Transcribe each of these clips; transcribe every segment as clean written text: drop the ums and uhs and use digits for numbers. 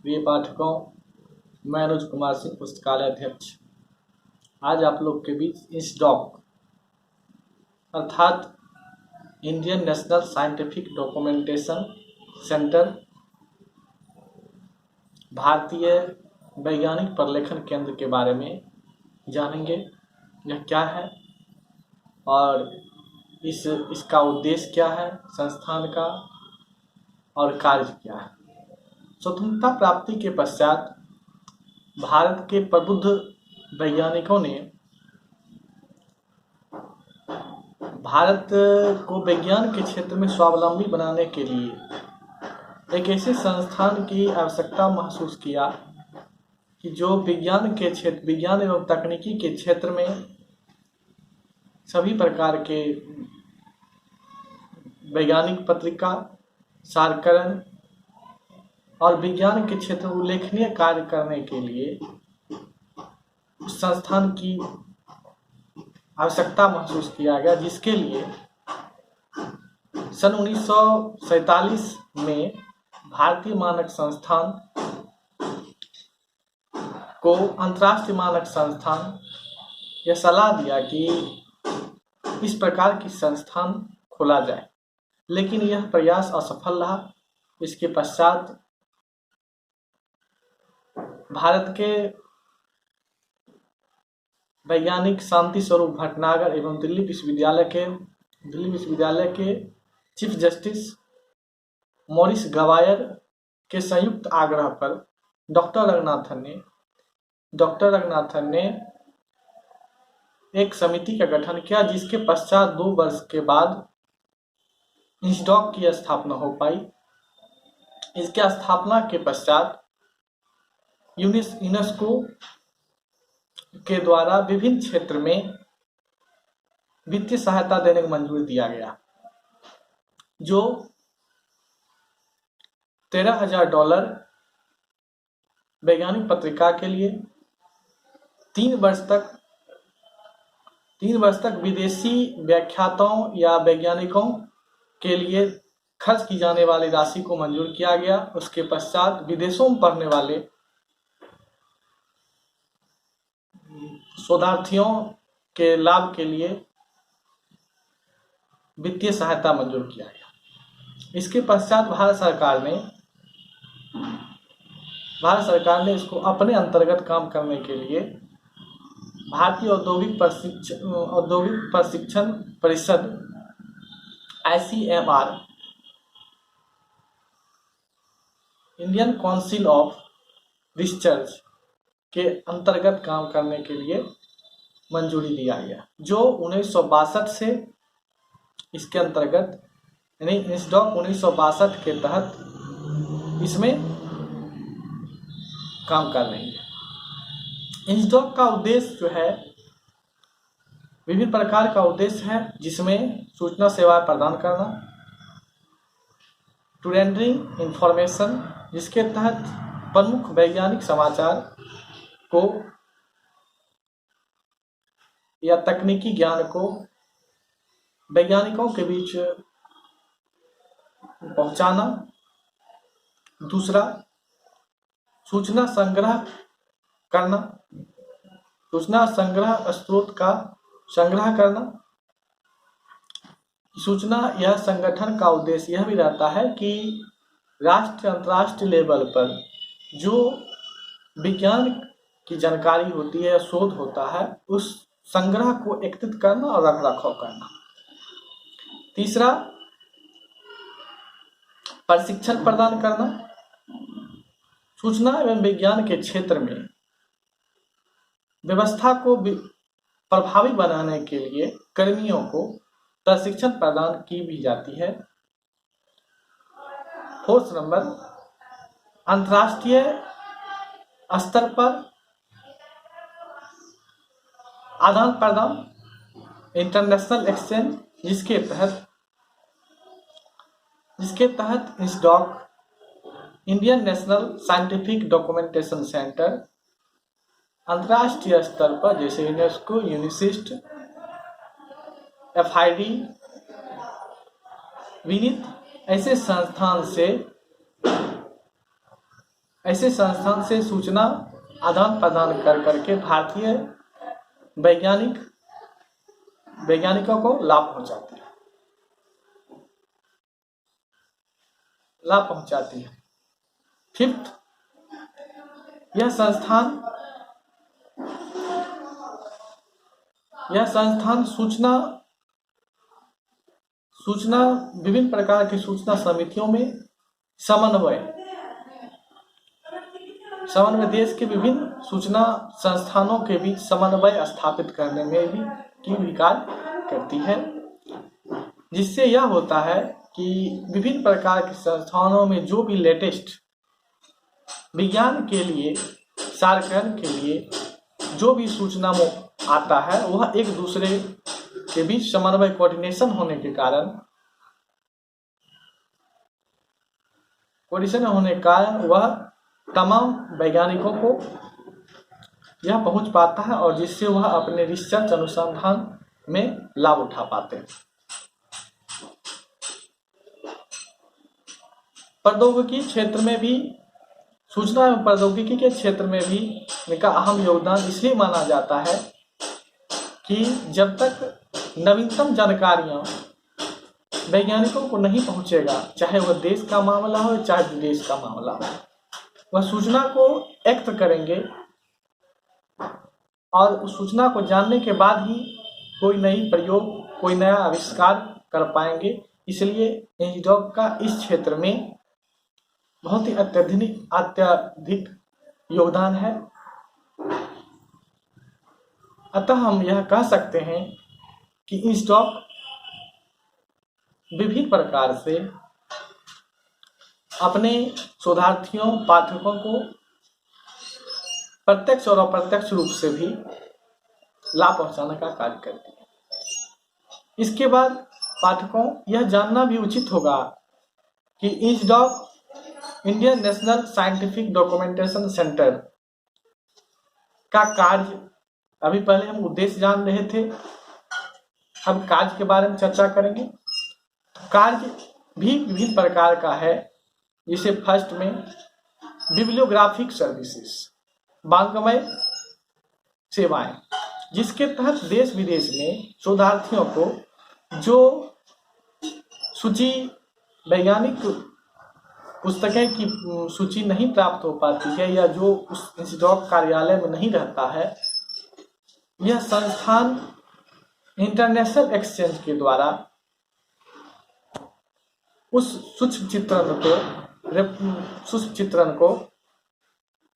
प्रिय पाठकों, मैं अनुज कुमार सिंह, पुस्तकालय अध्यक्ष। आज आप लोग के बीच इंसडॉक अर्थात Indian national scientific documentation centre, भारतीय वैज्ञानिक प्रलेखन केंद्र के बारे में जानेंगे। यह क्या है और इसका उद्देश्य क्या है, संस्थान का और कार्य क्या है। स्वतंत्रता प्राप्ति के पश्चात भारत के प्रबुद्ध वैज्ञानिकों ने भारत को विज्ञान के क्षेत्र में स्वावलंबी बनाने के लिए एक ऐसे संस्थान की आवश्यकता महसूस किया कि जो विज्ञान एवं तकनीकी के क्षेत्र में सभी प्रकार के वैज्ञानिक पत्रिका, सारकरण और विज्ञान के क्षेत्र में उल्लेखनीय कार्य करने के लिए उस संस्थान की आवश्यकता महसूस किया गया, जिसके लिए सन 1947 में भारतीय मानक संस्थान को अंतर्राष्ट्रीय मानक संस्थान यह सलाह दिया कि इस प्रकार की संस्थान खोला जाए, लेकिन यह प्रयास असफल रहा। इसके पश्चात भारत के वैज्ञानिक शांति स्वरूप भटनागर एवं दिल्ली विश्वविद्यालय के चीफ जस्टिस मॉरिस गवायर के संयुक्त आग्रह पर डॉक्टर रंगनाथन ने एक समिति का गठन किया, जिसके पश्चात 2 वर्ष के बाद इंसडॉक की स्थापना हो पाई। इसके स्थापना के पश्चात यूनेस्को के द्वारा विभिन्न क्षेत्र में वित्तीय सहायता देने को मंजूरी दिया गया, जो $13,000 वैज्ञानिक पत्रिका के लिए 3 वर्ष तक विदेशी व्याख्याताओं या वैज्ञानिकों के लिए खर्च की जाने वाली राशि को मंजूर किया गया। उसके पश्चात विदेशों में पढ़ने वाले शोधार्थियों के लाभ के लिए वित्तीय सहायता मंजूर किया गया। इसके पश्चात भारत सरकार ने इसको अपने अंतर्गत काम करने के लिए भारतीय औद्योगिक प्रशिक्षण परिषद ICMR, Indian council of research के अंतर्गत काम करने के लिए मंजूरी दिया गया, जो 1962 से इसके अंतर्गत यानी इंसडॉक 1962 के तहत इसमें काम कर रही है। इंसडॉक का उद्देश्य जो है विभिन्न प्रकार का उद्देश्य है, जिसमें सूचना सेवाएं प्रदान करना, टू रेंडरिंग इंफॉर्मेशन, जिसके तहत प्रमुख वैज्ञानिक समाचार को या तकनीकी ज्ञान को वैज्ञानिकों के बीच पहुंचाना। दूसरा, सूचना संग्रह करना, सूचना संग्रह स्रोत का संग्रह करना। सूचना यह संगठन का उद्देश्य यह भी रहता है कि राष्ट्रीय अंतर्राष्ट्रीय लेवल पर जो विज्ञान की जानकारी होती है, शोध होता है, उस संग्रह को एकत्रित करना और रखरखाव करना। तीसरा, प्रशिक्षण प्रदान करना। सूचना एवं विज्ञान के क्षेत्र में व्यवस्था को प्रभावी बनाने के लिए कर्मियों को प्रशिक्षण प्रदान की भी जाती है। 4 नंबर, अंतर्राष्ट्रीय स्तर पर आदान प्रदान, इंटरनेशनल एक्सचेंज, जिसके तहत INSDOC Indian national scientific documentation centre अंतर्राष्ट्रीय स्तर पर जैसे यूनेस्को, यूनिसिस्ट, FID, विनीत ऐसे संस्थान से ऐसे संस्थान से सूचना आदान प्रदान कर करके भारतीय वैज्ञानिकों को लाभ पहुंचाती है। फिफ्थ, यह संस्थान सूचना विभिन्न प्रकार की सूचना समितियों में समन्वय देश के विभिन्न सूचना संस्थानों के बीच समन्वय स्थापित करने में भी कार्य करती है, जिससे यह होता है कि विभिन्न प्रकार के संस्थानों में जो भी लेटेस्ट विज्ञान के लिए कार्यक्रम के लिए जो भी सूचना आता है वह एक दूसरे के बीच समन्वय कोऑर्डिनेशन होने के कारण वह तमाम वैज्ञानिकों को यह पहुंच पाता है और जिससे वह अपने रिसर्च अनुसंधान में लाभ उठा पाते हैं। प्रौद्योगिकी क्षेत्र में भी सूचना एवं प्रौद्योगिकी के क्षेत्र में भी इनका अहम योगदान इसलिए माना जाता है कि जब तक नवीनतम जानकारियां वैज्ञानिकों को नहीं पहुंचेगा, चाहे वह देश का मामला हो चाहे विदेश का मामला हो, वह सूचना को एक्ट करेंगे और उस सूचना को जानने के बाद ही कोई नई प्रयोग कोई नया आविष्कार कर पाएंगे। इसलिए इंस्टीट्यूट का इस क्षेत्र में बहुत ही अत्यधिक योगदान है। अतः हम यह कह सकते हैं कि इंस्टीट्यूट विभिन्न प्रकार से अपने शोधार्थियों पाठकों को प्रत्यक्ष और अप्रत्यक्ष रूप से भी लाभ पहुंचाने का कार्य करती है। इसके बाद पाठकों यह जानना भी उचित होगा कि institute Indian national scientific documentation centre का कार्य, अभी पहले हम उद्देश्य जान रहे थे, हम कार्य के बारे में चर्चा करेंगे। कार्य भी विभिन्न प्रकार का है, जिसे फर्स्ट में बिब्लियोग्राफिक सर्विसेज, वांग्मय सेवाएं, जिसके तहत देश विदेश में शोधार्थियों को जो सूची वैज्ञानिक पुस्तकें की सूची नहीं प्राप्त हो पाती है या जो उस इंस्टीट्यूट कार्यालय में नहीं रहता है, यह संस्थान इंटरनेशनल एक्सचेंज के द्वारा उस सूक्ष्म चित्रण को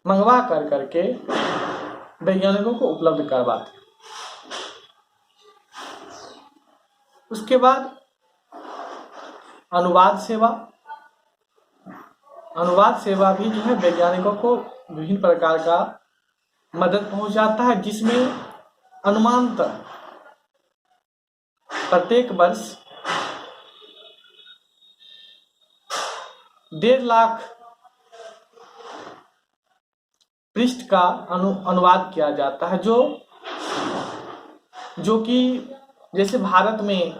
मंगवा करके वैज्ञानिकों को उपलब्ध करवाते हैं। उसके बाद अनुवाद सेवा भी जो है वैज्ञानिकों को विभिन्न प्रकार का मदद पहुंचाता है, जिसमें अनुमानतः प्रत्येक वर्ष 1.5 लाख पृष्ठ का अनुवाद किया जाता है, जो कि जैसे भारत में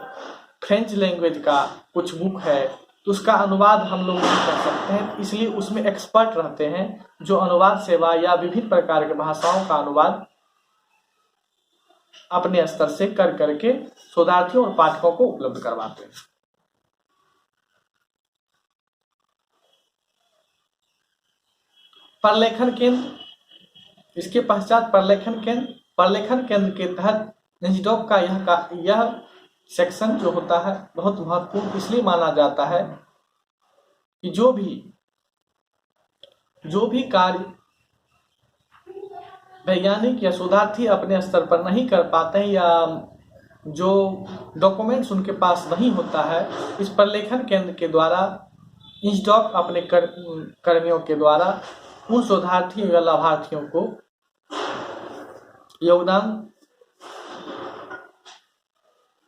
फ्रेंच लैंग्वेज का कुछ बुक है तो उसका अनुवाद हम लोग नहीं कर सकते हैं, इसलिए उसमें एक्सपर्ट रहते हैं जो अनुवाद सेवा या विभिन्न प्रकार के भाषाओं का अनुवाद अपने स्तर से कर करके शोधार्थियों और पाठकों को उपलब्ध करवाते हैं। प्रलेखन केंद्र, इसके पश्चात प्रलेखन केंद्र के तहत इंस्टीट्यूट का यह सेक्शन जो होता है बहुत महत्वपूर्ण इसलिए माना जाता है कि जो भी कार्य वैज्ञानिक या शोधार्थी अपने स्तर पर नहीं कर पाते हैं या जो डॉक्यूमेंट्स उनके पास नहीं होता है, इस प्रलेखन केंद्र के द्वारा इंस्टीट्यूट अपने कर्मियों के द्वारा उन शोधार्थियों या लाभार्थियों को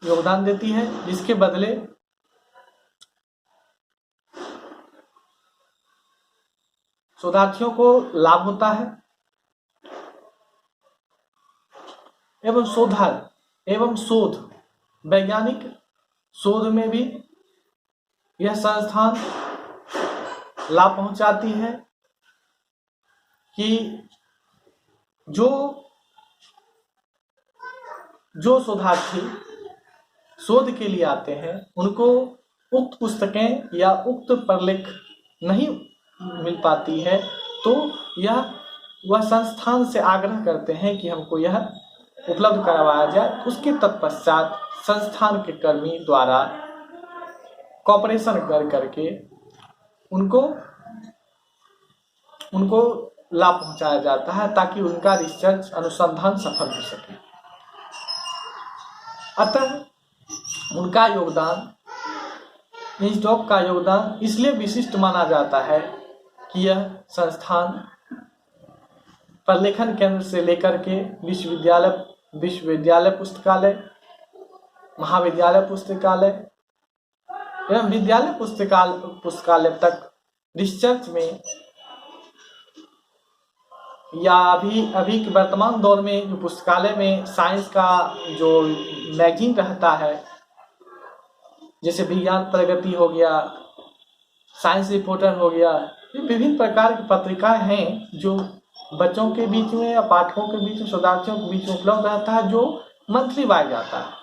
योगदान देती है, जिसके बदले शोधार्थियों को लाभ होता है एवं शोध वैज्ञानिक शोध में भी यह संस्थान लाभ पहुंचाती है। कि जो जो शोधार्थी शोध के लिए आते हैं उनको उक्त पुस्तकें या उक्त प्रलेख नहीं मिल पाती है, तो वह संस्थान से आग्रह करते हैं कि हमको यह उपलब्ध करवाया जाए। उसके तत्पश्चात संस्थान के कर्मी द्वारा कॉपरेशन कर करके उनको लाभ पहुंचाया जाता है, ताकि उनका रिसर्च अनुसंधान सफल हो सके। अतः उनका योगदान, इंस्डॉक का योगदान इसलिए विशिष्ट माना जाता है कि यह संस्थान प्रलेखन केंद्र से लेकर के विश्वविद्यालय पुस्तकालय, महाविद्यालय पुस्तकालय एवं विद्यालय पुस्तकालय तक रिसर्च में, या अभी के वर्तमान दौर में जो पुस्तकालय में साइंस का जो मैगजीन रहता है, जैसे विज्ञान प्रगति हो गया, साइंस रिपोर्टर हो गया, ये विभिन्न प्रकार की पत्रिकाएं हैं जो बच्चों के बीच में या पाठकों के बीच में, शोधार्थियों के बीच में उपलब्ध रहता है, जो मंथली वाइज आता है,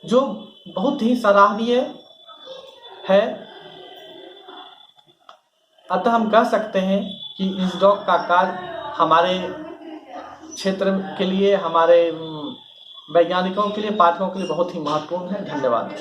जो बहुत ही सराहनीय है। अतः हम कह सकते हैं कि इंस्डॉक का कार्य हमारे क्षेत्र के लिए, हमारे वैज्ञानिकों के लिए, पाठकों के लिए बहुत ही महत्वपूर्ण है। धन्यवाद।